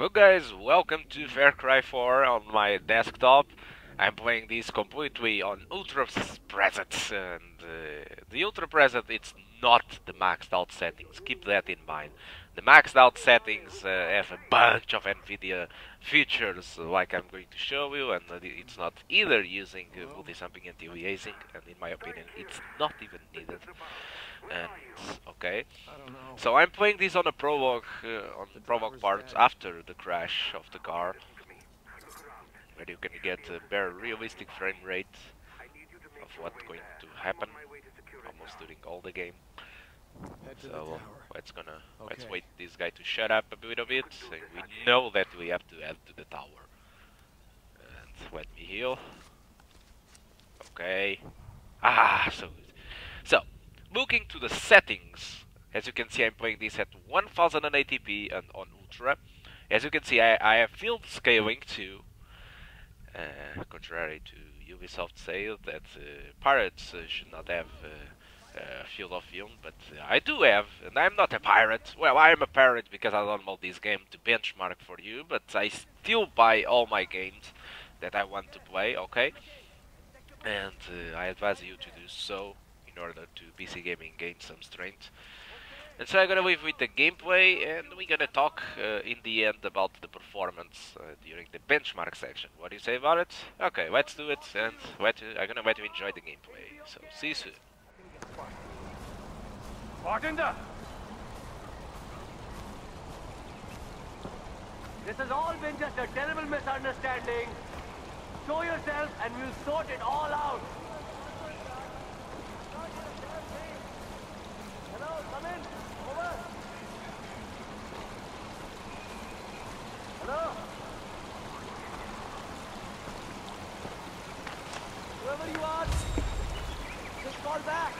Hello guys, welcome to Far Cry 4 on my desktop. I'm playing this completely on Ultra Preset, and the Ultra Preset, it's not the maxed out settings, keep that in mind. The maxed out settings have a bunch of NVIDIA features like I'm going to show you, and it's not either using multi-sampling anti-aliasing, and in my opinion it's not even needed. And okay, so I'm playing this on a Prologue, on the Prologue part after the crash of the car, where you can get a very realistic frame rate of what's going to happen almost during all the game. So let's wait this guy to shut up a little bit. And we know that we have to head to the tower. And let me heal. Okay. So good. So, looking to the settings, as you can see, I'm playing this at 1080p and on Ultra. As you can see, I have field scaling too. Contrary to Ubisoft say that pirates should not have field of view, but I do have, and I'm not a pirate. Well, I am a pirate because I download this game to benchmark for you, but I still buy all my games that I want to play, okay? And I advise you to do so in order to PC gaming gain some strength. And so I'm gonna leave with the gameplay, and we're gonna talk in the end about the performance during the benchmark section. What do you say about it? Okay, let's do it, and I'm gonna let you enjoy the gameplay. So, see you soon. Bartender! This has all been just a terrible misunderstanding. Show yourself and we'll sort it all out. Hello, come in. Over. Hello? Whoever you are, just call back.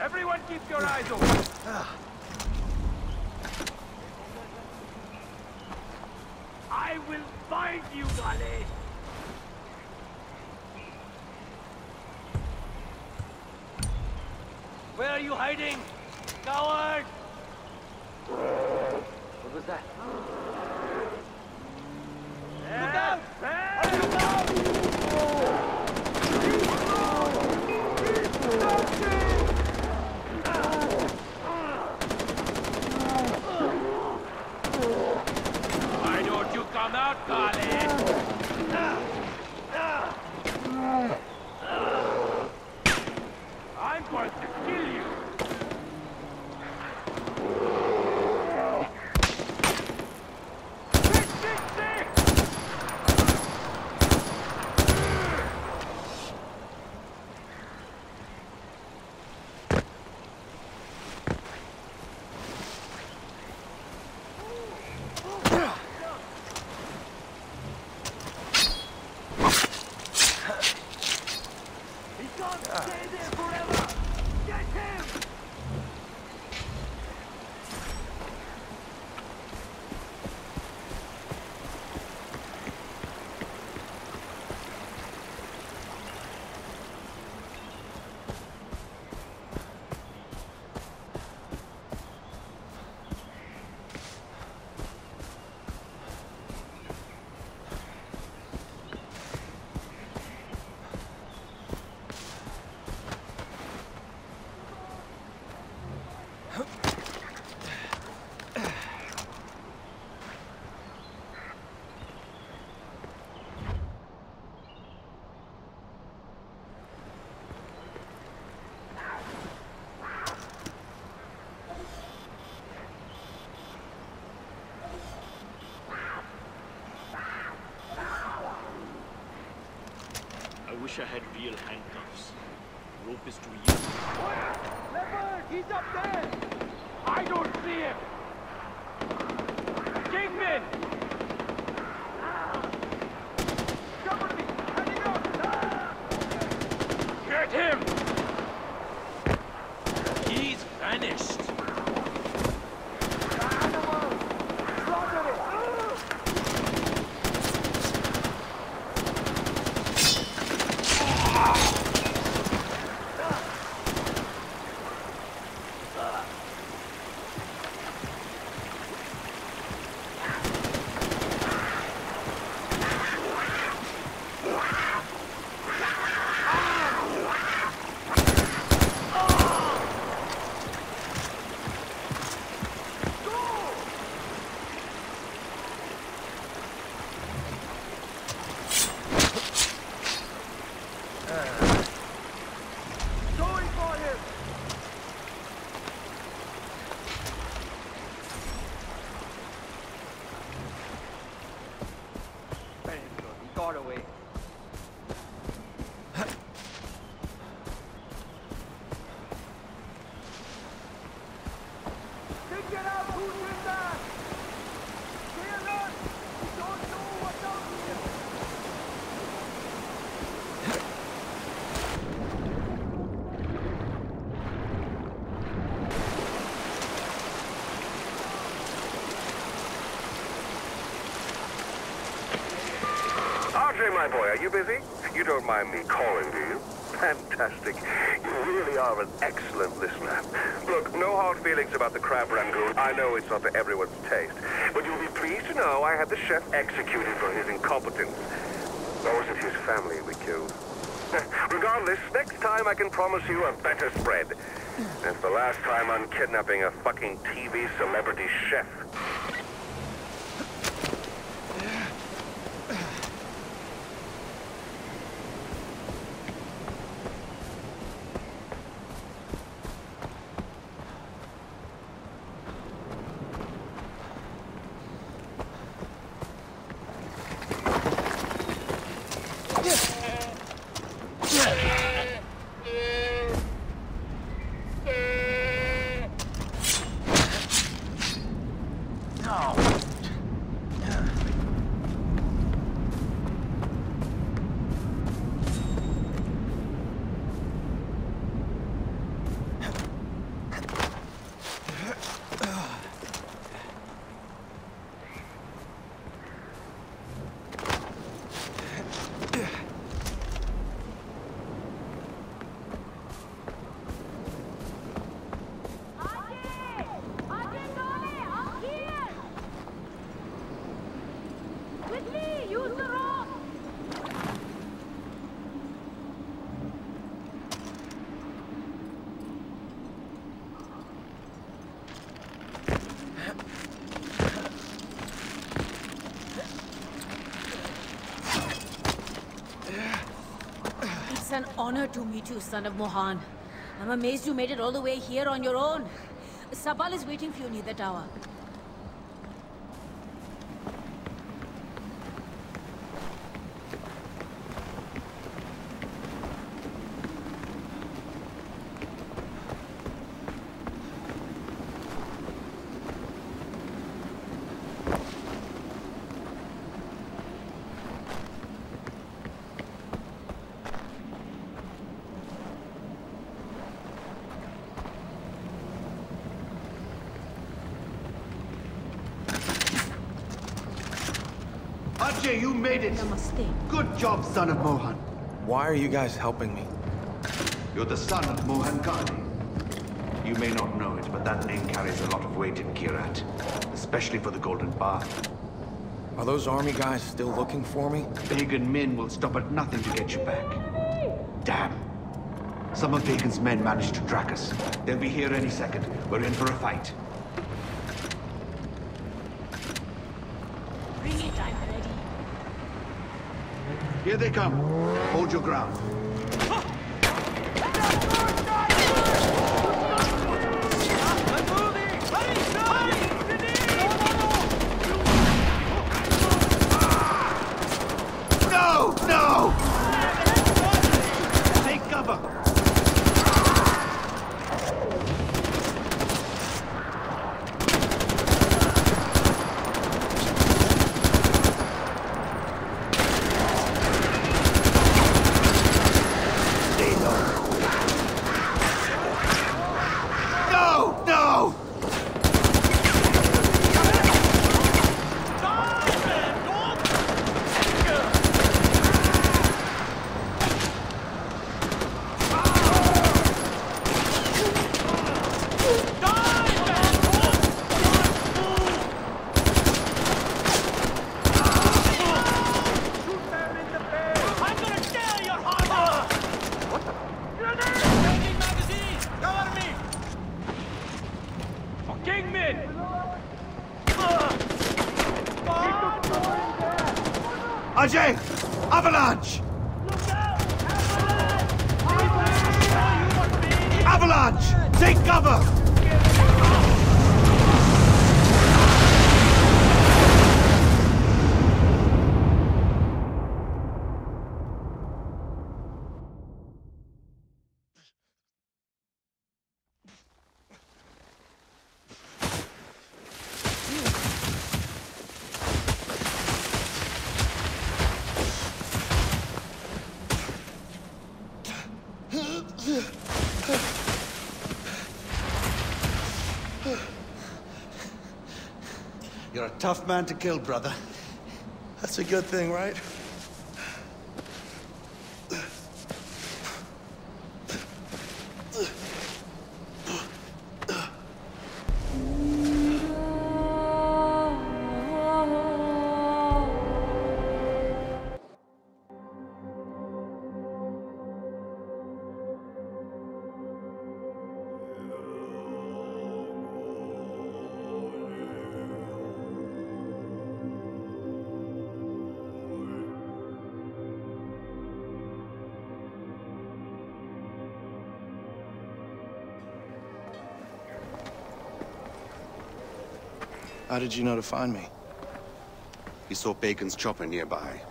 Everyone keep your eyes open. I will find you, Gale. Where are you hiding? Coward! What was that? Look out! Hey! Look out! Why don't you come out, Carly? I'm going to kill you. wish I had real handcuffs. Rope is too easy. Leopard, he's up there! I don't see him! Kingpin! Somebody, heading up! Get him! He's vanished. Animal! Slaughter it! Got away. Figure out who did that! Stay alert! We don't know what's out here! RJ, my boy, are you busy? You don't mind me calling, do you? Fantastic. You really are an excellent listener. Look, no hard feelings about the crab rangoon. I know it's not to everyone's taste. But you'll be pleased to know I had the chef executed for his incompetence. Or was it his family we killed? Regardless, next time I can promise you a better spread. That's the last time I'm kidnapping a fucking TV celebrity chef. It's an honor to meet you, son of Mohan. I'm amazed you made it all the way here on your own. Sabal is waiting for you near the tower. Ajay, you made it! Namaste. Good job, son of Mohan. Why are you guys helping me? You're the son of Mohan Ghani. You may not know it, but that name carries a lot of weight in Kirat, especially for the Golden Bath. Are those army guys still looking for me? Pagan men will stop at nothing to get you back. Damn. Some of Pagan's men managed to track us. They'll be here any second. We're in for a fight. Bring it, I'm ready. Here they come. Hold your ground. No! No! Kingman! Ajay! Avalanche! Avalanche! Take cover! You're a tough man to kill, brother. That's a good thing, right? How did you know to find me? He saw Bacon's chopper nearby.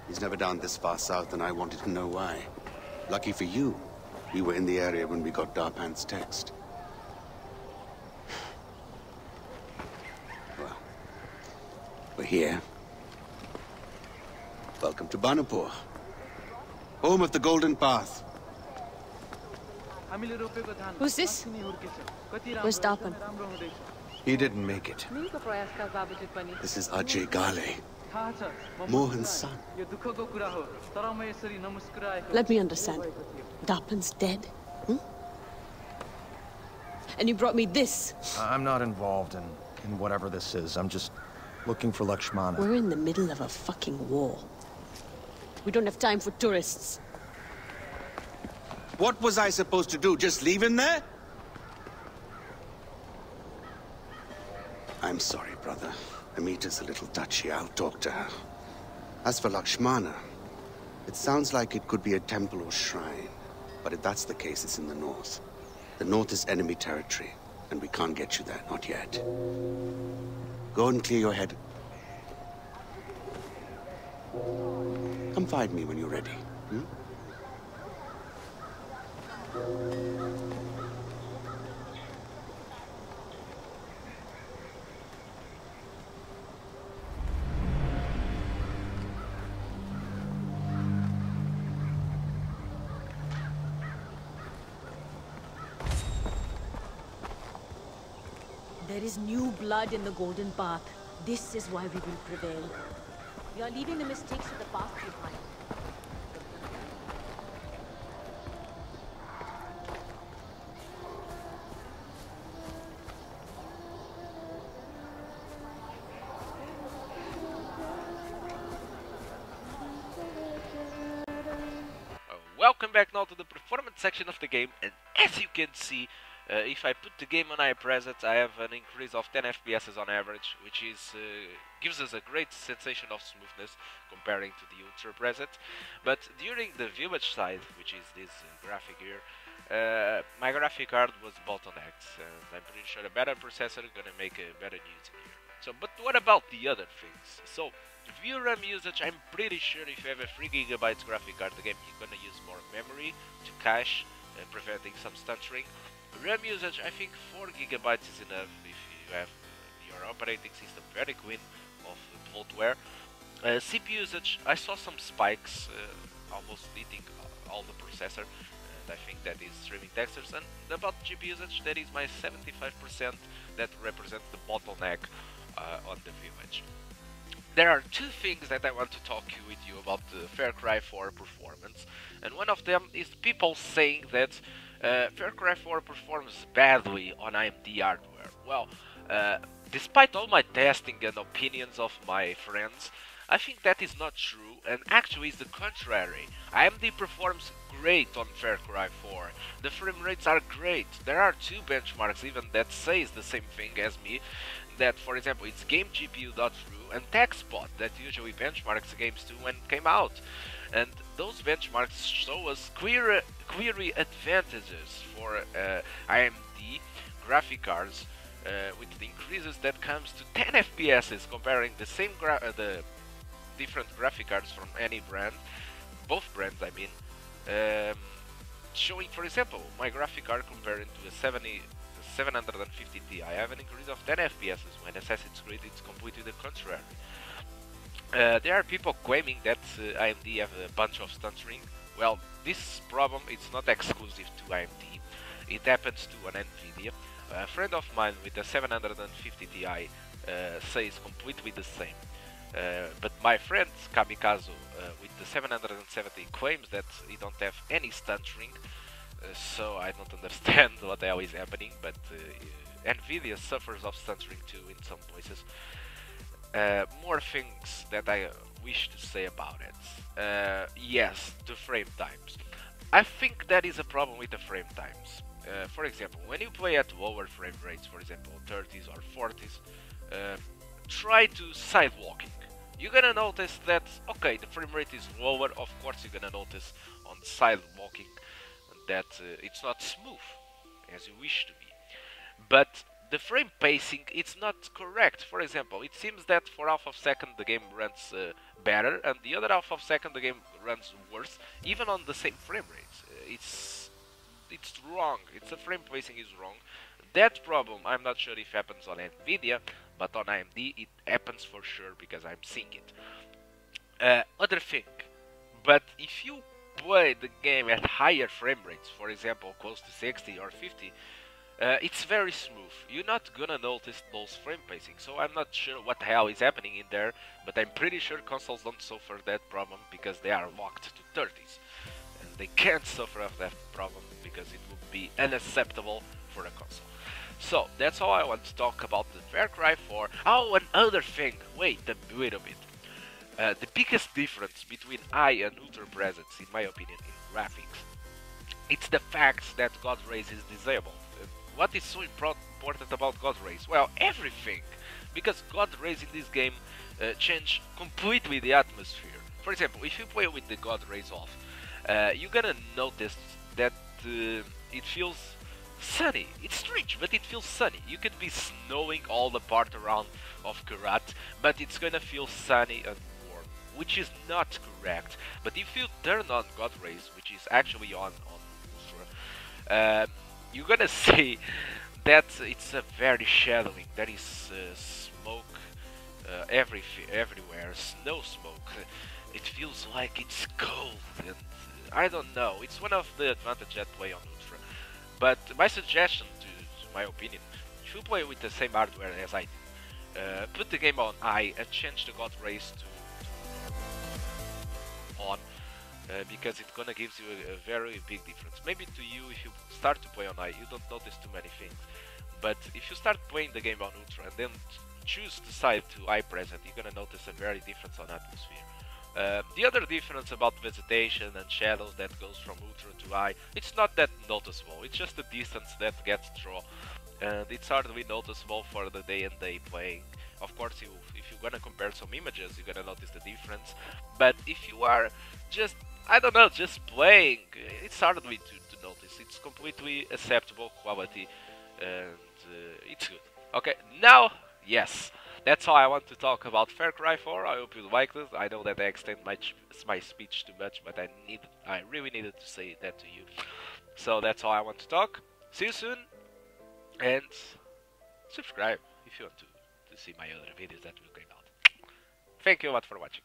He's never down this far south, and I wanted to know why. Lucky for you, we were in the area when we got Darpan's text. Well, we're here. Welcome to Banapur, home of the Golden Path. Who's this? Where's Darpan? He didn't make it. This is Ajay Gale, Mohan's son. Let me understand. Darpan's dead? Hmm? And you brought me this? I'm not involved in whatever this is. I'm just looking for Lakshmana. We're in the middle of a fucking war. We don't have time for tourists. What was I supposed to do? Just leave him there? I'm sorry, brother. Amita's a little touchy. I'll talk to her. As for Lakshmana, it sounds like it could be a temple or shrine. But if that's the case, it's in the north. The north is enemy territory, and we can't get you there, not yet. Go and clear your head. Come find me when you're ready. Hmm? There is new blood in the Golden Path. This is why we will prevail. We are leaving the mistakes of the past behind. Welcome back now to the performance section of the game, and as you can see, if I put the game on high preset, I have an increase of 10 FPS on average, which is gives us a great sensation of smoothness comparing to the ultra preset. But during the viewage side, which is this graphic here, my graphic card was bottlenecked, and I'm pretty sure a better processor gonna make a better news here. So, but what about the other things? So, VRAM usage, I'm pretty sure if you have a 3 GB graphic card, the game you're gonna use more memory to cache, preventing some stuttering. RAM usage, I think 4 GB is enough if you have your operating system very clean of bloatware. CPU usage, I saw some spikes, almost eating all the processor, and I think that is streaming textures. And about GPU usage, that is my 75% that represents the bottleneck on the viewage. There are two things that I want to talk with you about the Far Cry 4 performance, and one of them is people saying that Far Cry 4 performs badly on AMD hardware. Well, despite all my testing and opinions of my friends, I think that is not true, and actually is the contrary. AMD performs great on Far Cry 4. The frame rates are great. There are two benchmarks even that says the same thing as me, that for example it's GameGPU.ru and TechSpot that usually benchmarks games too when it came out. And those benchmarks show us clearly advantages for AMD graphic cards with the increases that comes to 10 FPS comparing the same the different graphic cards from any brand, both brands I mean, showing for example my graphic card comparing to a 750 Ti, I have an increase of 10 FPS when Assassin's Creed it's completely the contrary. There are people claiming that AMD have a bunch of stuttering. Well, this problem is not exclusive to AMD, it happens to an NVIDIA. A friend of mine with a 750 Ti says completely the same. But my friend Kamikaze with the 770 claims that he don't have any stuttering, so I don't understand what the hell is happening, but NVIDIA suffers of stuttering too in some places. More things that I wish to say about it. Yes, the frame times. I think that is a problem with the frame times. For example, when you play at lower frame rates, for example 30s or 40s, try to side walking. You're gonna notice that, okay, the frame rate is lower, of course you're gonna notice on side walking that it's not smooth as you wish to be. But the frame pacing, it's not correct. For example, it seems that for half of a second the game runs better, and the other half of a second the game runs worse, even on the same frame rates. It's wrong. The frame pacing is wrong. That problem, I'm not sure if happens on NVIDIA, but on AMD it happens for sure because I'm seeing it. Other thing, but if you play the game at higher frame rates, for example close to 60 or 50, it's very smooth. You're not gonna notice those frame pacing, so I'm not sure what the hell is happening in there, but I'm pretty sure consoles don't suffer that problem because they are locked to 30s. And they can't suffer of that problem because it would be unacceptable for a console. So, that's all I want to talk about the Far Cry 4. Oh, another thing, wait a little bit. The biggest difference between high and ultra presets, in my opinion, in graphics, it's the fact that God Rays is disabled. What is so important about God Rays? Well, everything, because God Rays in this game change completely the atmosphere. For example, if you play with the God Rays off, you're gonna notice that it feels sunny. It's strange, but it feels sunny. You could be snowing all the part around of Karat, but it's gonna feel sunny and warm, which is not correct. But if you turn on God Rays, which is actually on Ultra, you're gonna see that it's a very shadowing. There is smoke everywhere, snow smoke. It feels like it's cold, and I don't know. It's one of the advantages that play on Ultra. But my suggestion, to my opinion, if you play with the same hardware as I do, put the game on high and change the God Rays to on. Because it's gonna give you a very big difference. Maybe to you, if you start to play on high, you don't notice too many things. But if you start playing the game on Ultra and then choose to side to high preset, you're gonna notice a very difference on atmosphere. The other difference about vegetation and shadows that goes from Ultra to high, it's not that noticeable. It's just the distance that gets drawn, and it's hardly noticeable for the day and day playing. Of course, if you're gonna compare some images, you're gonna notice the difference. But if you are just, I don't know, just playing, it's hardly to notice. It's completely acceptable quality, and it's good. Okay, now, yes, that's all I want to talk about Far Cry 4. I hope you liked it. I know that I extend my speech too much, but I really needed to say that to you. So that's all I want to talk. See you soon, and subscribe if you want to see my other videos that will come out. Thank you a lot for watching.